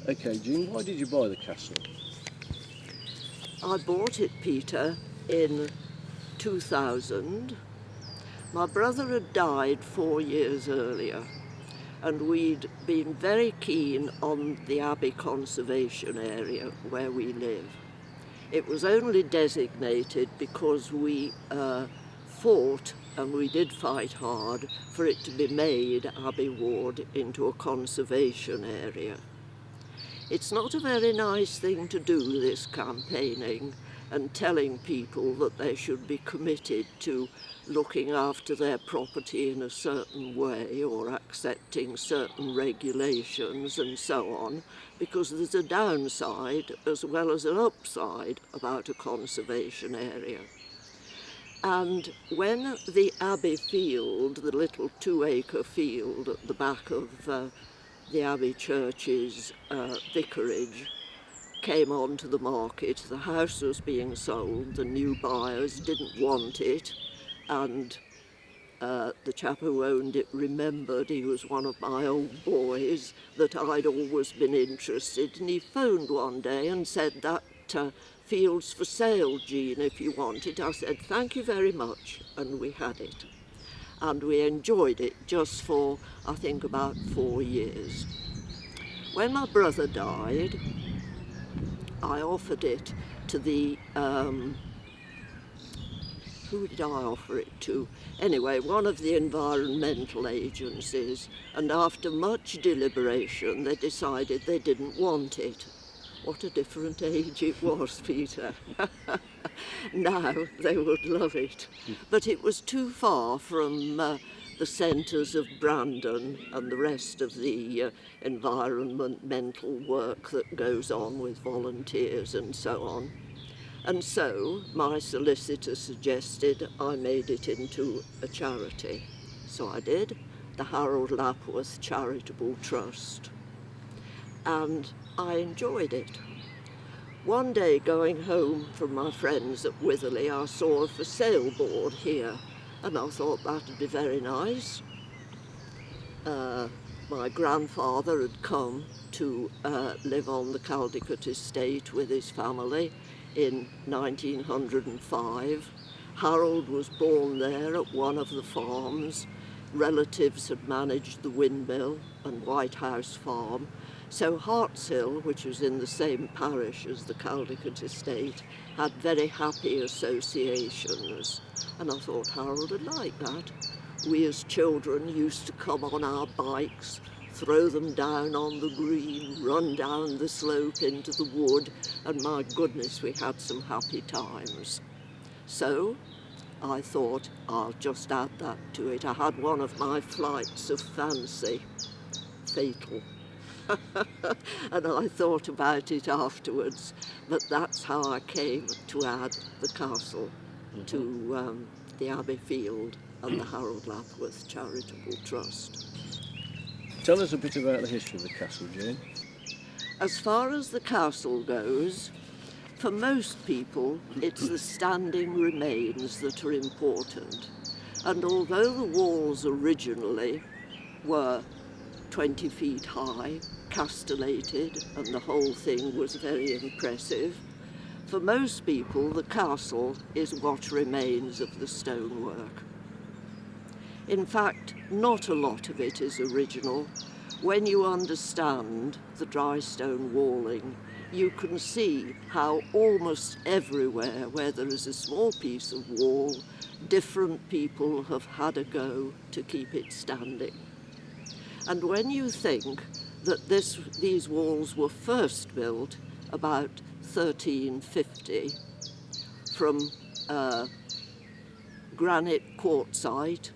Okay, Jean, why did you buy the castle? I bought it, Peter, in 2000. My brother had died 4 years earlier, and we'd been very keen on the Abbey conservation area where we live. It was only designated because we fought, and we did fight hard, for it to be made, Abbey Ward, into a conservation area. It's not a very nice thing to do, this campaigning and telling people that they should be committed to looking after their property in a certain way or accepting certain regulations and so on, because there's a downside as well as an upside about a conservation area. And when the Abbey field, the little 2-acre field at the back of the Abbey Church's vicarage, came onto the market, the house was being sold, the new buyers didn't want it, and the chap who owned it remembered, he was one of my old boys, that I'd always been interested, and he phoned one day and said, that field's for sale, Jean, if you want it. I said, thank you very much, and we had it. And we enjoyed it just for, I think, about 4 years. When my brother died, I offered it to the, who did I offer it to? Anyway, one of the environmental agencies, and after much deliberation they decided they didn't want it. What a different age it was, Peter. Now they would love it. But it was too far from the centres of Brandon and the rest of the environmental work that goes on with volunteers and so on. And so my solicitor suggested I made it into a charity. So I did, the Harald Lapworth Charitable Trust. And I enjoyed it. One day going home from my friends at Witherley, I saw a for sale board here, and I thought that'd be very nice. My grandfather had come to live on the Caldicot estate with his family in 1905. Harold was born there at one of the farms. Relatives had managed the windmill and White House farm. So Hartshill, which was in the same parish as the Caldicot estate, had very happy associations. And I thought Harold would like that. We as children used to come on our bikes, throw them down on the green, run down the slope into the wood, and my goodness, we had some happy times. So I thought I'll just add that to it. I had one of my flights of fancy, fatal. And I thought about it afterwards, but that's how I came to add the castle to the Abbey Field and the Harald Lapworth Charitable Trust. Tell us a bit about the history of the castle, Jane. As far as the castle goes, for most people it's the standing remains that are important. And although the walls originally were 20 feet high, castellated, and the whole thing was very impressive, for most people the castle is what remains of the stonework. In fact, not a lot of it is original. When you understand the dry stone walling, you can see how almost everywhere where there is a small piece of wall, different people have had a go to keep it standing. And when you think that these walls were first built about 1350 from granite quartzite,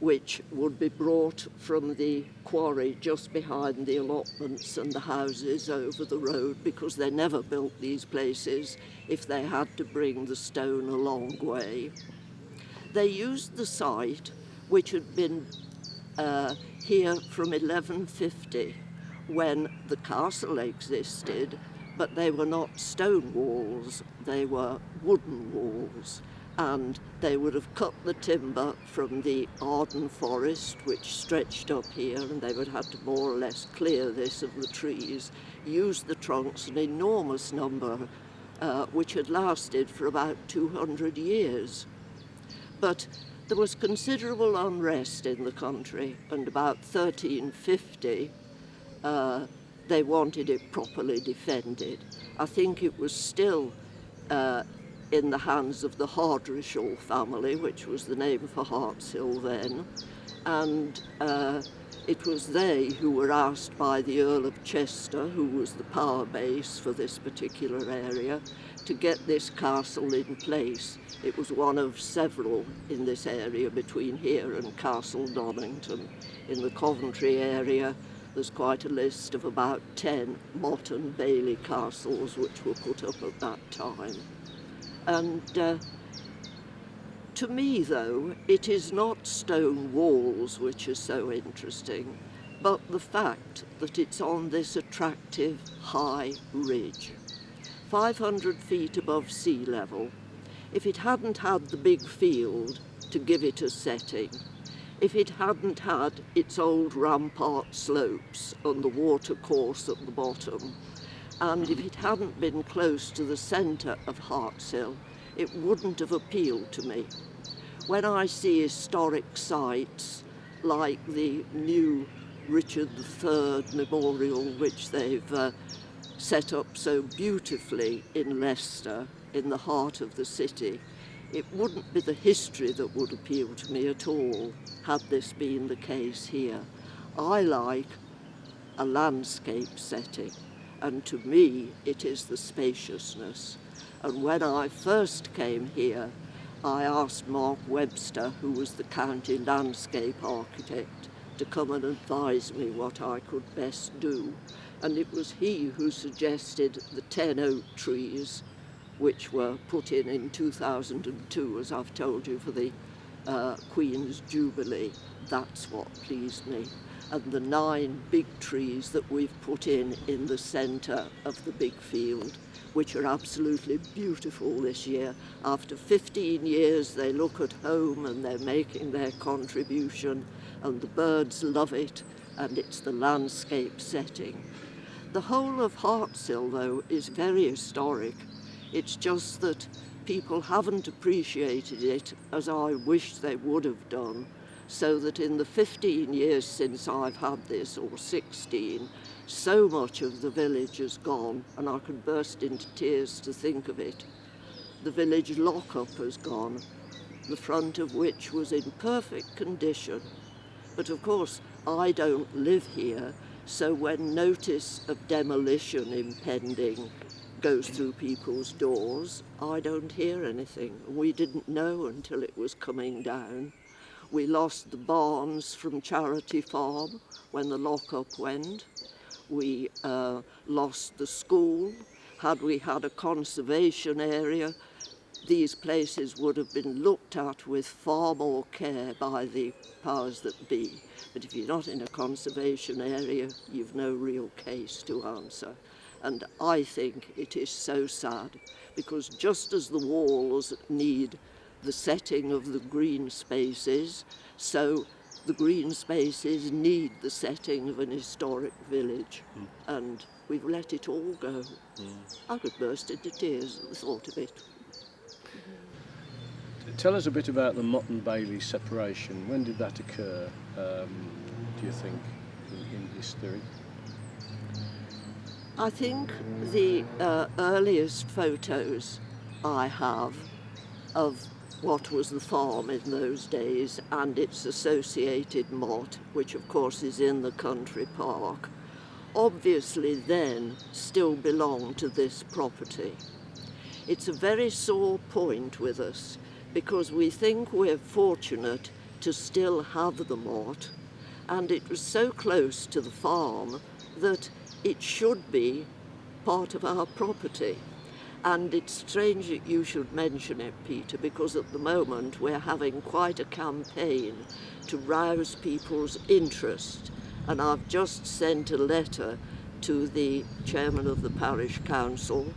which would be brought from the quarry just behind the allotments and the houses over the road, because they never built these places if they had to bring the stone a long way. They used the site, which had been here from 1150, when the castle existed, but they were not stone walls, they were wooden walls. and they would have cut the timber from the Arden forest, which stretched up here, and they would have to more or less clear this of the trees, use the trunks, an enormous number, which had lasted for about 200 years. But there was considerable unrest in the country, and about 1350 they wanted it properly defended. I think it was still in the hands of the Hartshill family, which was the name for Hartshill then, and it was they who were asked by the Earl of Chester, who was the power base for this particular area, to get this castle in place. It was one of several in this area between here and Castle Donington. In the Coventry area, there's quite a list of about 10 motte and bailey castles which were put up at that time. And to me, though, it is not stone walls which are so interesting, but the fact that it's on this attractive high ridge, 500 feet above sea level. If it hadn't had the big field to give it a setting, if it hadn't had its old rampart slopes and the water course at the bottom, and if it hadn't been close to the centre of Hartshill, it wouldn't have appealed to me. When I see historic sites like the new Richard III memorial, which they've set up so beautifully in Leicester, in the heart of the city, it wouldn't be the history that would appeal to me at all, had this been the case here. I like a landscape setting, and to me it is the spaciousness. And when I first came here, I asked Mark Webster, who was the county landscape architect, to come and advise me what I could best do. And it was he who suggested the 10 oak trees, which were put in 2002, as I've told you, for the Queen's Jubilee. That's what pleased me. And the 9 big trees that we've put in the centre of the big field, which are absolutely beautiful this year. After 15 years, they look at home and they're making their contribution, and the birds love it, and it's the landscape setting. The whole of Hartshill, though, is very historic. It's just that people haven't appreciated it as I wish they would have done, so that in the 15 years since I've had this, or 16, so much of the village has gone, and I could burst into tears to think of it. The village lock-up has gone, the front of which was in perfect condition. But of course, I don't live here, so when notice of demolition impending goes through people's doors, I don't hear anything. We didn't know until it was coming down. We lost the barns from Charity Farm when the lock-up went. We lost the school. Had we had a conservation area, these places would have been looked at with far more care by the powers that be. But if you're not in a conservation area, you've no real case to answer. And I think it is so sad, because just as the walls need the setting of the green spaces, so the green spaces need the setting of an historic village. And we've let it all go. I could burst into tears at the thought of it. Tell us a bit about the Motte and Bailey separation. When did that occur, do you think, in history? I think the earliest photos I have of what was the farm in those days and its associated motte, which of course is in the country park, obviously then still belonged to this property. It's a very sore point with us, because we think we're fortunate to still have the motte, and it was so close to the farm that it should be part of our property. And it's strange that you should mention it, Peter, because at the moment we're having quite a campaign to rouse people's interest. And I've just sent a letter to the chairman of the parish council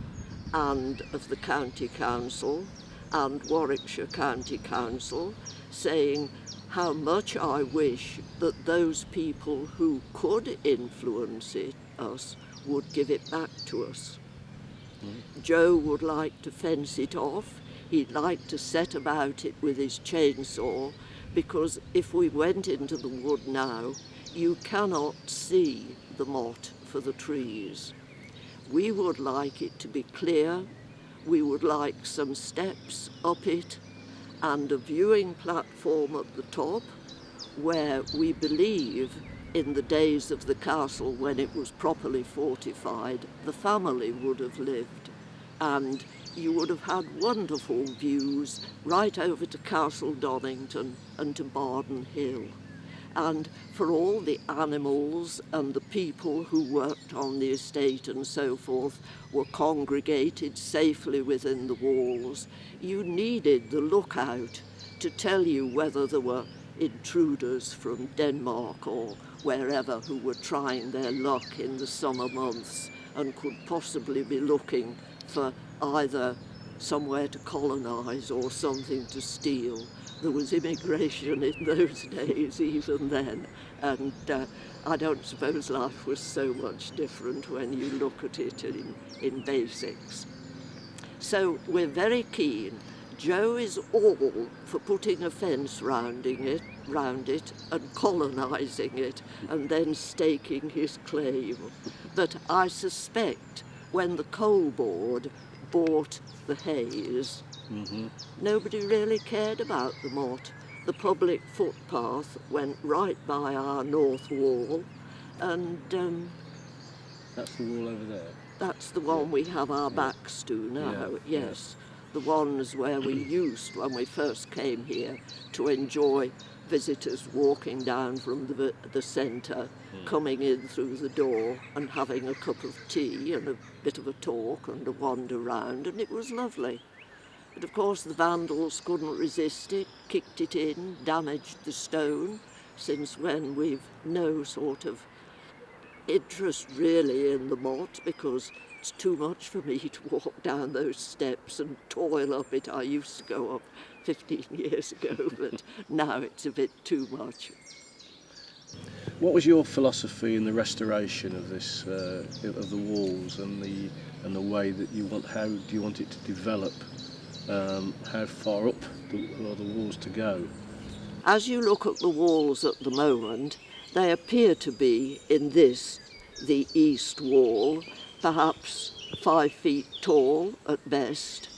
and of the county council and Warwickshire County Council, saying how much I wish that those people who could influence us would give it back to us. Joe would like to fence it off. He'd like to set about it with his chainsaw, because if we went into the wood now, you cannot see the moat for the trees. We would like it to be clear. We would like some steps up it and a viewing platform at the top, where we believe in the days of the castle when it was properly fortified, the family would have lived, and you would have had wonderful views right over to Castle Donington and to Barden Hill. And for all the animals and the people who worked on the estate and so forth were congregated safely within the walls, you needed the lookout to tell you whether there were intruders from Denmark or wherever who were trying their luck in the summer months and could possibly be looking for either somewhere to colonise or something to steal. There was immigration in those days even then, and I don't suppose life was so much different when you look at it in basics. So we're very keen. Joe is all for putting a fence round it and colonising it and then staking his claim. But I suspect when the coal board bought the Hayes, nobody really cared about the moat. The public footpath went right by our north wall, and that's the wall over there. That's the one we have our backs to now, yes. The ones where we used, when we first came here, to enjoy visitors walking down from the centre, coming in through the door and having a cup of tea and a bit of a talk and a wander round, and it was lovely. But of course the vandals couldn't resist it, kicked it in, damaged the stone, since when we've no sort of interest really in the moat, because it's too much for me to walk down those steps and toil up it. I used to go up 15 years ago, but now it's a bit too much. What was your philosophy in the restoration of this, of the walls and the way that you want? How do you want it to develop? How far up are the walls to go? As you look at the walls at the moment, they appear to be in this, the east wall, perhaps 5 feet tall at best.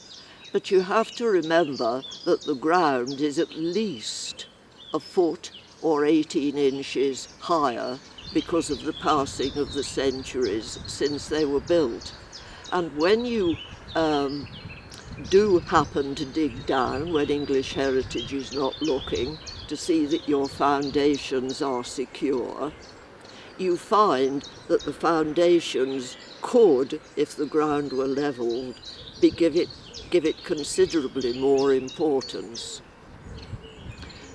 But you have to remember that the ground is at least a foot or 18 inches higher because of the passing of the centuries since they were built. And when you do happen to dig down, when English Heritage is not looking, to see that your foundations are secure, you find that the foundations could, if the ground were levelled, give it considerably more importance.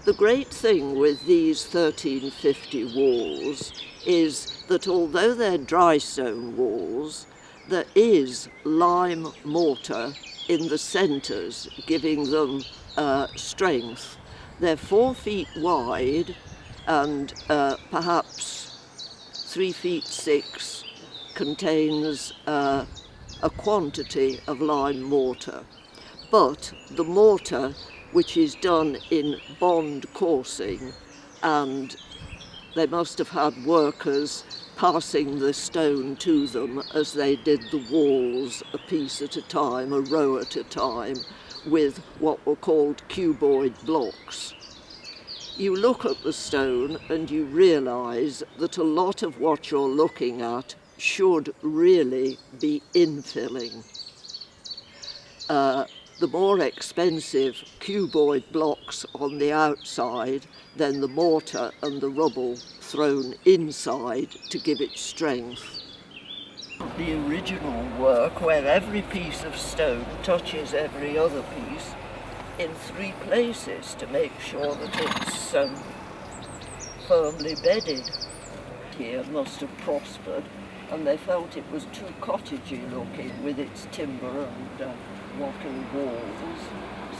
The great thing with these 1350 walls is that although they're dry stone walls, there is lime mortar in the centres, giving them strength. They're 4 feet wide and perhaps 3 feet 6 contains a quantity of lime mortar. But the mortar, which is done in bond coursing, and they must have had workers passing the stone to them as they did the walls a piece at a time, a row at a time, with what were called cuboid blocks. You look at the stone and you realise that a lot of what you're looking at should really be infilling. The more expensive cuboid blocks on the outside than the mortar and the rubble thrown inside to give it strength. The original work, where every piece of stone touches every other piece, in 3 places to make sure that it's firmly bedded. Here must have prospered, and they felt it was too cottagey looking with its timber and wattle walls.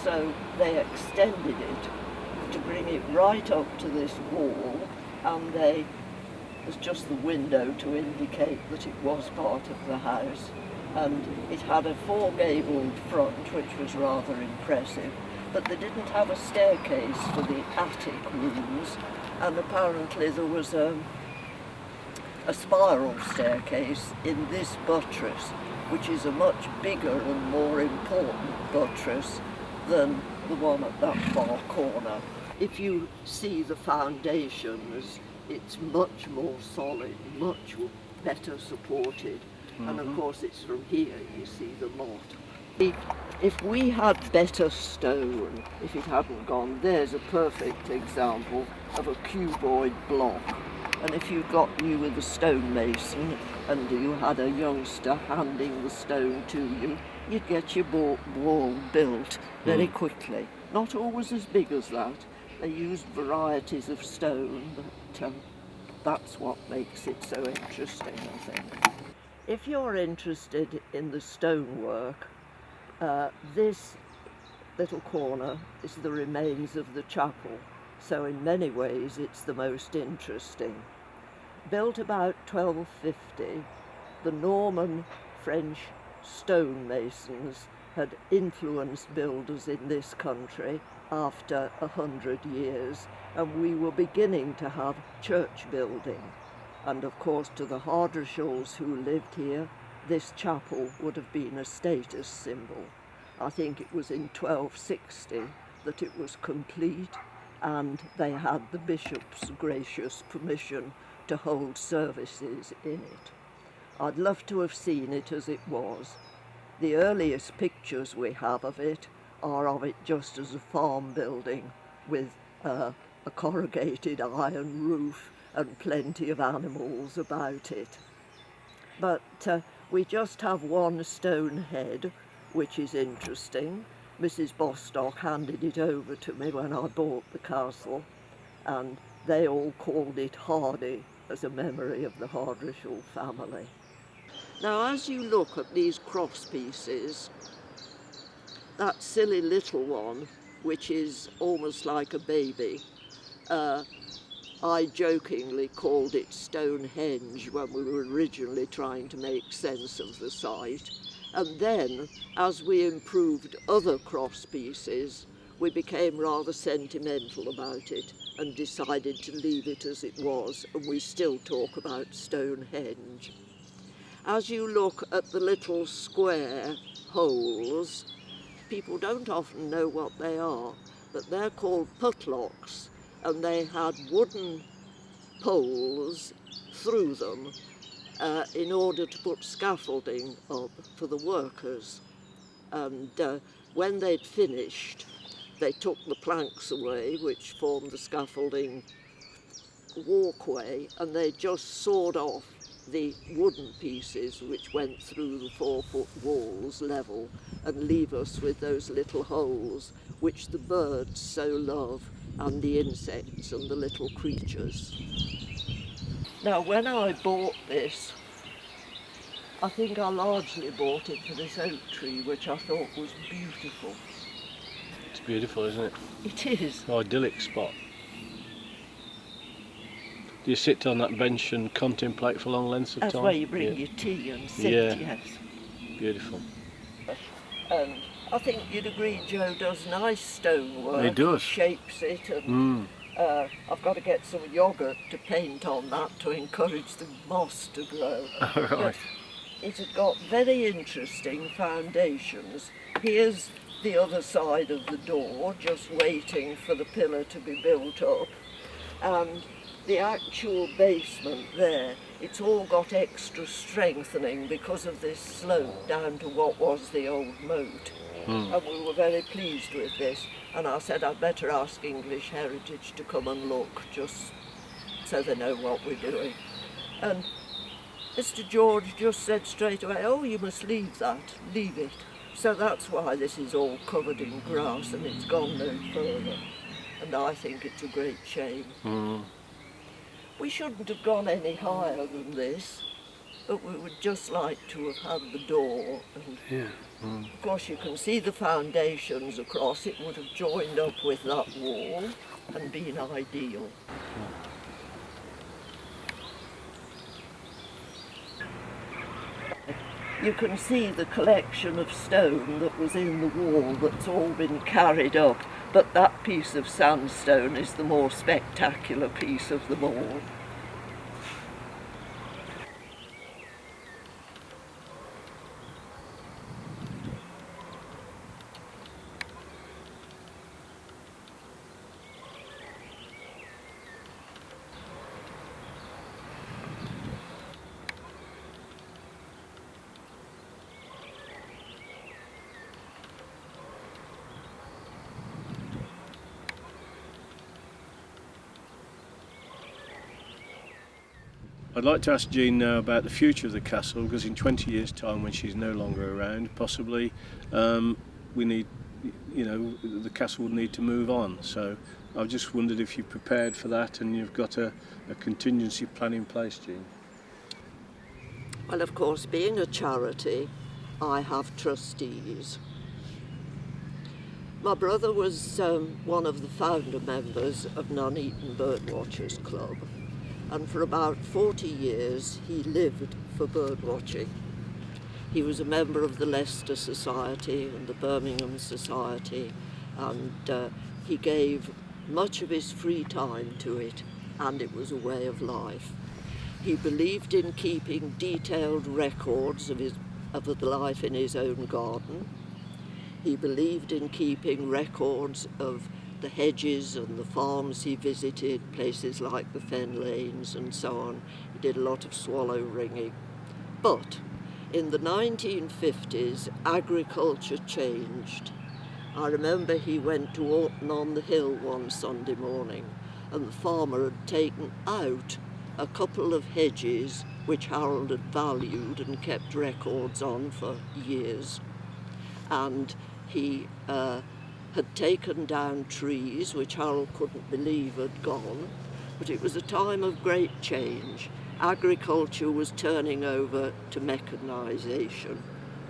So they extended it to bring it right up to this wall, and it was just the window to indicate that it was part of the house. And it had a four-gabled front, which was rather impressive, but they didn't have a staircase for the attic rooms, and apparently there was a spiral staircase in this buttress, which is a much bigger and more important buttress than the one at that far corner. If you see the foundations, it's much more solid, much better supported. And of course it's from here you see the moat. If we had better stone, if it hadn't gone, there's a perfect example of a cuboid block. And if you were the stonemason and you had a youngster handing the stone to you, you'd get your wall built very quickly. Not always as big as that. They used varieties of stone, but that's what makes it so interesting, I think. If you're interested in the stonework, this little corner is the remains of the chapel, so in many ways it's the most interesting. Built about 1250, the Norman French stonemasons had influenced builders in this country after 100 years, and we were beginning to have church building. And of course to the Hartshills who lived here, this chapel would have been a status symbol. I think it was in 1260 that it was complete, and they had the bishop's gracious permission to hold services in it. I'd love to have seen it as it was. The earliest pictures we have of it are of it just as a farm building with a corrugated iron roof and plenty of animals about it. But we just have one stone head, which is interesting. Mrs. Bostock handed it over to me when I bought the castle, and they all called it Hardy as a memory of the Hartshill family. Now, as you look at these cross pieces, that silly little one, which is almost like a baby, I jokingly called it Stonehenge when we were originally trying to make sense of the site. And then, as we improved other cross pieces, we became rather sentimental about it and decided to leave it as it was, and we still talk about Stonehenge. As you look at the little square holes, people don't often know what they are, but they're called putlocks, and they had wooden poles through them in order to put scaffolding up for the workers. And when they'd finished, they took the planks away, which formed the scaffolding walkway, and they just sawed off the wooden pieces which went through the 4-foot walls level and leave us with those little holes which the birds so love, and the insects and the little creatures. Now, when I bought this, I think I largely bought it for this oak tree, which I thought was beautiful. It's beautiful, isn't it? It is. Oh, idyllic spot. Do you sit on that bench and contemplate for long lengths of time? That's where you bring your tea and sit, yes. Beautiful. And I think you'd agree Joe does nice stonework. He does. Shapes it, and I've got to get some yoghurt to paint on that to encourage the moss to grow. Right. But it had got very interesting foundations. Here's the other side of the door, just waiting for the pillar to be built up. And the actual basement there, it's all got extra strengthening because of this slope down to what was the old moat. And we were very pleased with this. And I said I'd better ask English Heritage to come and look, just so they know what we're doing. And Mr. George just said straight away, oh, you must leave that, leave it. So that's why this is all covered in grass and it's gone no further. And I think it's a great shame. We shouldn't have gone any higher than this. but we would just like to have had the door. And Yeah. of course, you can see the foundations across. It would have joined up with that wall and been ideal. You can see the collection of stone that was in the wall that's all been carried up, but that piece of sandstone is the more spectacular piece of them all. I'd like to ask Jean now about the future of the castle, because in 20 years' time, when she's no longer around, possibly we need, the castle would need to move on. So I've just wondered if you've prepared for that and you've got a contingency plan in place, Jean. Well, of course, being a charity, I have trustees. My brother was one of the founder members of Nuneaton Birdwatchers Club, and for about 40 years he lived for birdwatching. He was a member of the Leicester Society and the Birmingham Society, and he gave much of his free time to it, and it was a way of life. He believed in keeping detailed records of the life in his own garden. He believed in keeping records of the hedges and the farms he visited, places like the fen lanes and so on. He did a lot of swallow ringing. But in the 1950s, agriculture changed. I remember he went to Orton-on-the-Hill one Sunday morning, and the farmer had taken out a couple of hedges which Harold had valued and kept records on for years. And he had taken down trees which Harold couldn't believe had gone, but it was a time of great change. Agriculture was turning over to mechanisation,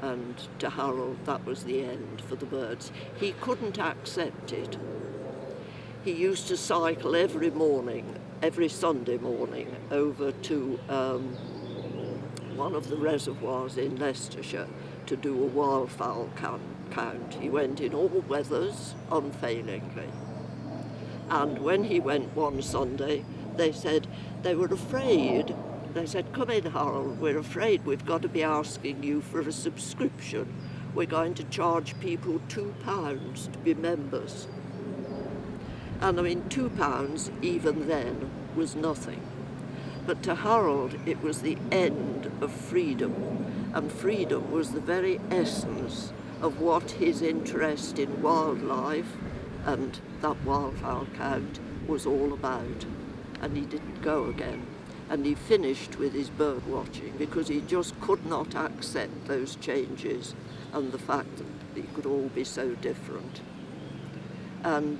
and to Harold that was the end for the birds. He couldn't accept it. He used to cycle every Sunday morning, over to one of the reservoirs in Leicestershire to do a wildfowl count. He went in all weathers, unfailingly. And when he went one Sunday, they said they were afraid. They said, "Come in, Harold, we're afraid we've got to be asking you for a subscription. We're going to charge people £2 to be members." And I mean, £2 even then was nothing. But to Harold, it was the end of freedom, and freedom was the very essence of what his interest in wildlife and that wildfowl count was all about. And he didn't go again. And he finished with his bird watching because he just could not accept those changes and the fact that it could all be so different. And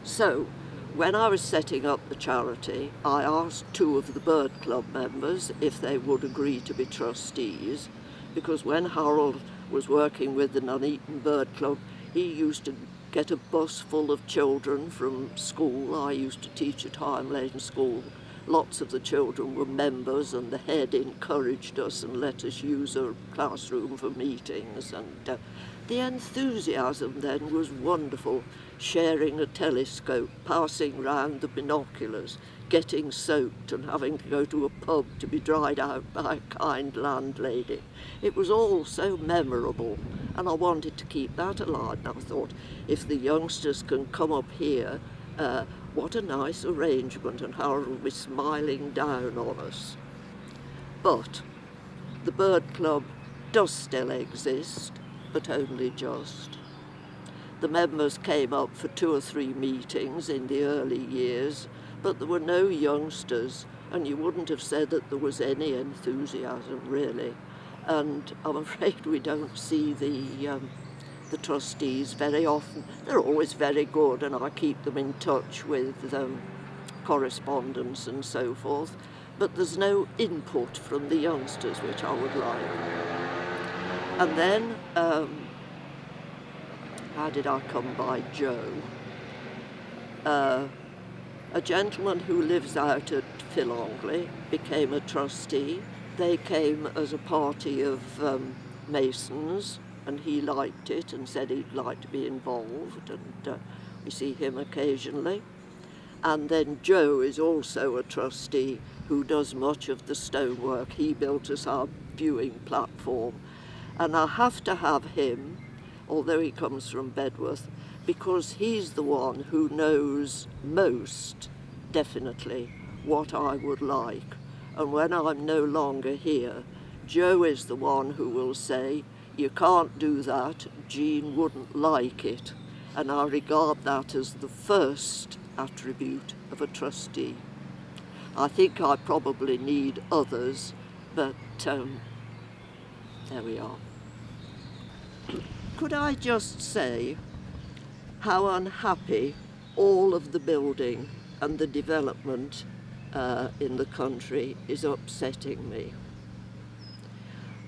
so when I was setting up the charity, I asked 2 of the bird club members if they would agree to be trustees, because when Harold was working with the Nuneaton Bird Club, he used to get a bus full of children from school. I used to teach at Higham Lane School. Lots of the children were members, and the head encouraged us and let us use her classroom for meetings. And the enthusiasm then was wonderful, sharing a telescope, passing round the binoculars, getting soaked and having to go to a pub to be dried out by a kind landlady. It was all so memorable, and I wanted to keep that alive. And I thought, if the youngsters can come up here, what a nice arrangement, and Harold will be smiling down on us. But the bird club does still exist, but only just. The members came up for 2 or 3 meetings in the early years, but there were no youngsters, and you wouldn't have said that there was any enthusiasm, really. And I'm afraid we don't see the trustees very often. They're always very good, and I keep them in touch with correspondence and so forth, but there's no input from the youngsters, which I would like. And then, how did I come by Joe? A gentleman who lives out at Philongley became a trustee. They came as a party of masons, and he liked it and said he'd like to be involved, and we see him occasionally. And then Joe is also a trustee who does much of the stonework. He built us our viewing platform, and I have to have him, although he comes from Bedworth, because he's the one who knows most definitely what I would like. And when I'm no longer here, Joe is the one who will say, you can't do that, Jean wouldn't like it. And I regard that as the first attribute of a trustee. I think I probably need others, but there we are. Could I just say how unhappy all of the building and the development in the country is upsetting me.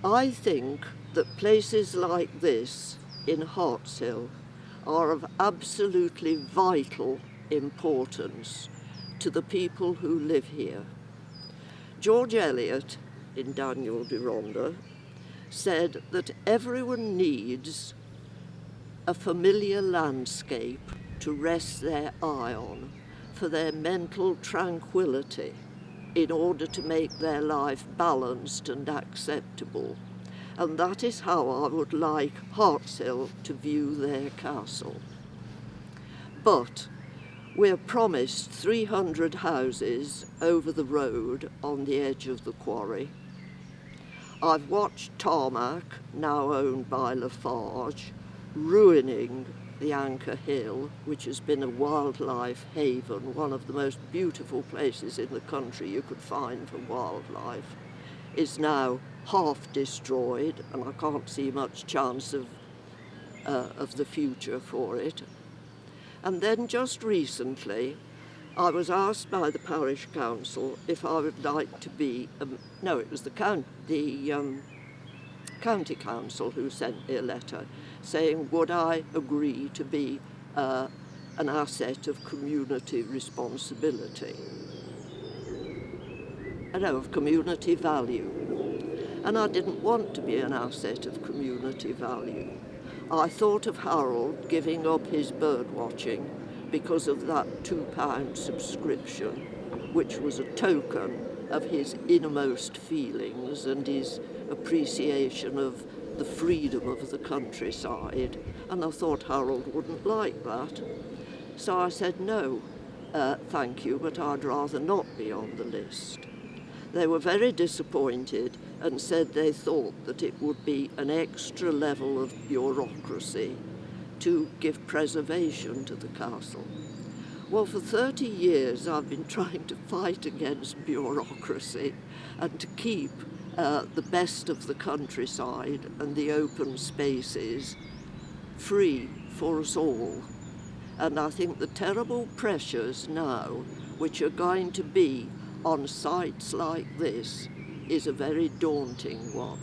I think that places like this in Hartshill are of absolutely vital importance to the people who live here. George Eliot, in Daniel Deronda, said that everyone needs a familiar landscape to rest their eye on for their mental tranquility in order to make their life balanced and acceptable. And that is how I would like Hartshill to view their castle. But we're promised 300 houses over the road on the edge of the quarry. I've watched Tarmac, now owned by Lafarge, ruining the Anchor Hill, which has been a wildlife haven, one of the most beautiful places in the country you could find for wildlife, is now half destroyed, and I can't see much chance of the future for it. And then just recently, I was asked by the parish council if I would like to be, no, it was the county council who sent me a letter saying would I agree to be an asset of community responsibility, of community value. And I didn't want to be an asset of community value. I thought of Harold giving up his bird watching because of that £2 subscription, which was a token of his innermost feelings and his appreciation of the freedom of the countryside. And I thought Harold wouldn't like that. So I said, no, thank you, but I'd rather not be on the list. They were very disappointed and said they thought that it would be an extra level of bureaucracy to give preservation to the castle. Well, for 30 years I've been trying to fight against bureaucracy and to keep the best of the countryside and the open spaces free for us all. And I think the terrible pressures now, which are going to be on sites like this, is a very daunting one.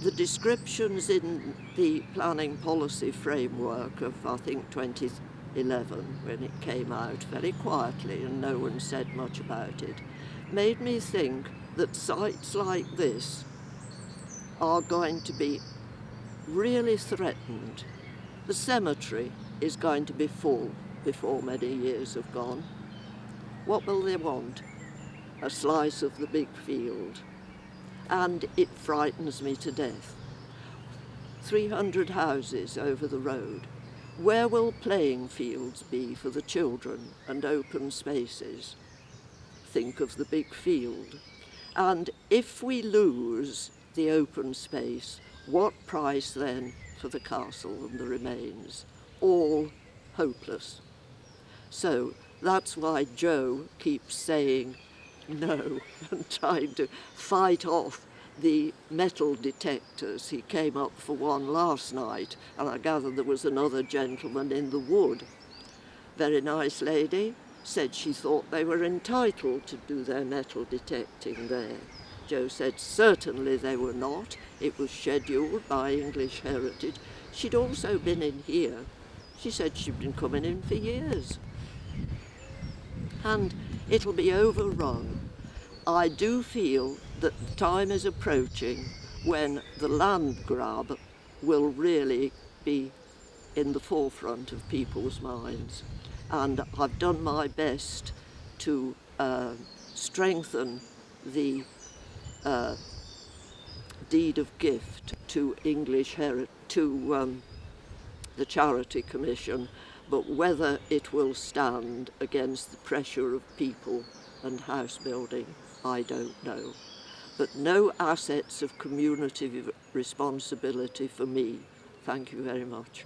The descriptions in the planning policy framework of, I think, 2011, when it came out very quietly and no one said much about it, made me think that sites like this are going to be really threatened. The cemetery is going to be full before many years have gone. What will they want? A slice of the big field. And it frightens me to death. 300 houses over the road. Where will playing fields be for the children and open spaces? Think of the big field. And if we lose the open space, what price then for the castle and the remains? All hopeless. So that's why Joe keeps saying no and trying to fight off the metal detectors. He came up for one last night, and I gather there was another gentleman in the wood. Very nice lady, said she thought they were entitled to do their metal detecting there. Jo said certainly they were not. It was scheduled by English Heritage. She'd also been in here. She said she'd been coming in for years. And it'll be overrun. I do feel that the time is approaching when the land grab will really be in the forefront of people's minds. And I've done my best to strengthen the deed of gift to to the Charity Commission, but whether it will stand against the pressure of people and house building, I don't know. But no assets of community responsibility for me. Thank you very much.